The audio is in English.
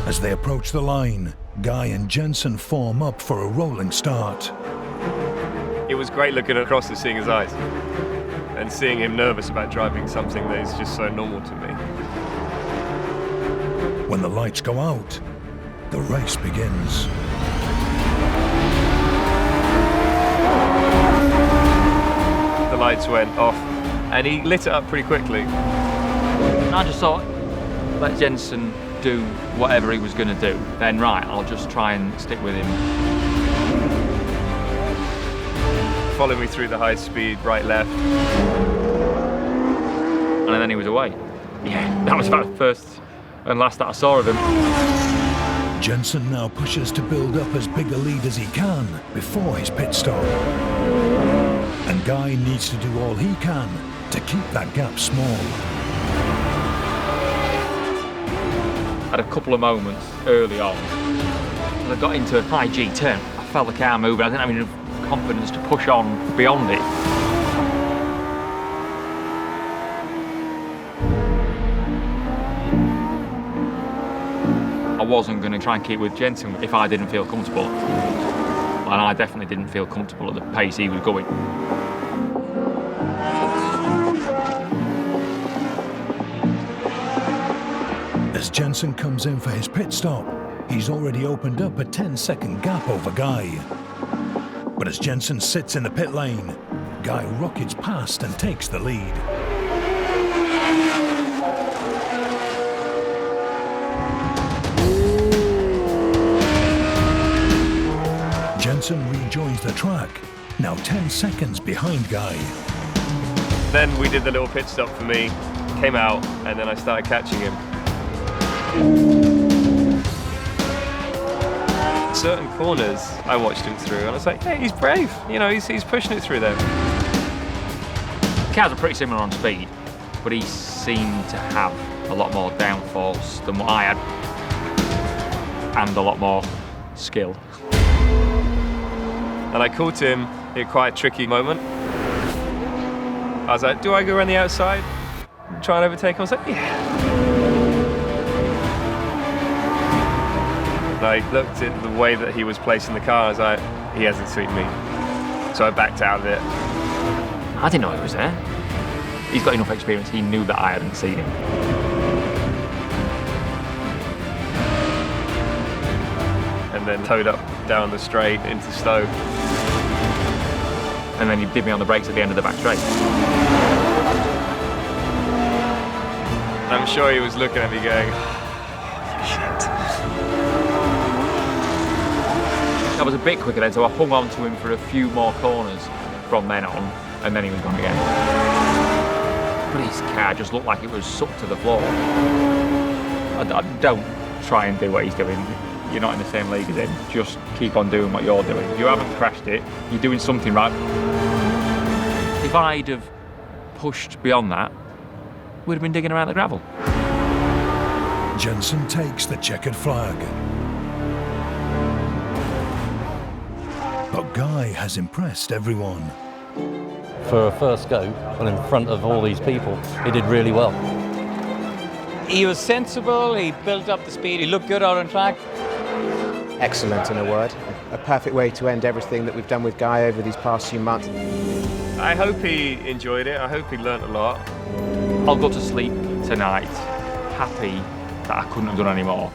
As they approach the line, Guy and Jenson form up for a rolling start. It was great looking across and seeing his eyes and seeing him nervous about driving something that is just so normal to me. When the lights go out, the race begins. The lights went off and he lit it up pretty quickly. I just thought, let Jenson do whatever he was going to do. Then right, I'll just try and stick with him. Followed me through the high speed, right, left. And then he was away. Yeah, that was about the first and last that I saw of him. Jenson now pushes to build up as big a lead as he can before his pit stop. And Guy needs to do all he can to keep that gap small. I had a couple of moments early on. When I got into a high G turn, I felt the car moving. I didn't have enough confidence to push on beyond it. I wasn't going to try and keep with Jenson if I didn't feel comfortable. And I definitely didn't feel comfortable at the pace he was going. As Jenson comes in for his pit stop, he's already opened up a 10-second gap over Guy. But as Jenson sits in the pit lane, Guy rockets past and takes the lead. Jenson rejoins the track, now 10 seconds behind Guy. Then we did the little pit stop for me, came out, and then I started catching him. Certain corners I watched him through and I was like, hey, he's brave, you know, he's pushing it through there. Cars are pretty similar on speed, but he seemed to have a lot more downforce than what I had, and a lot more skill. And I caught him in quite a tricky moment. I was like, do I go around the outside, try and overtake him? I was like, yeah. And I looked at the way that he was placing the car, I was like, he hasn't seen me. So I backed out of it. I didn't know he was there. He's got enough experience, he knew that I hadn't seen him. And then towed up down the straight into Stowe. And then he did me on the brakes at the end of the back straight. And I'm sure he was looking at me going, shit. I was a bit quicker then, so I hung on to him for a few more corners from then on, and then he was gone again. But his car just looked like it was sucked to the floor. I don't try and do what he's doing. You're not in the same league as him. Just keep on doing what you're doing. If you haven't crashed it, you're doing something right. If I'd have pushed beyond that, we'd have been digging around the gravel. Jenson takes the checkered flag. But Guy has impressed everyone. For a first go, and in front of all these people, he did really well. He was sensible, he built up the speed, he looked good out on track. Excellent, in a word. A perfect way to end everything that we've done with Guy over these past few months. I hope he enjoyed it. I hope he learnt a lot. I'll go to sleep tonight happy that I couldn't have done any more.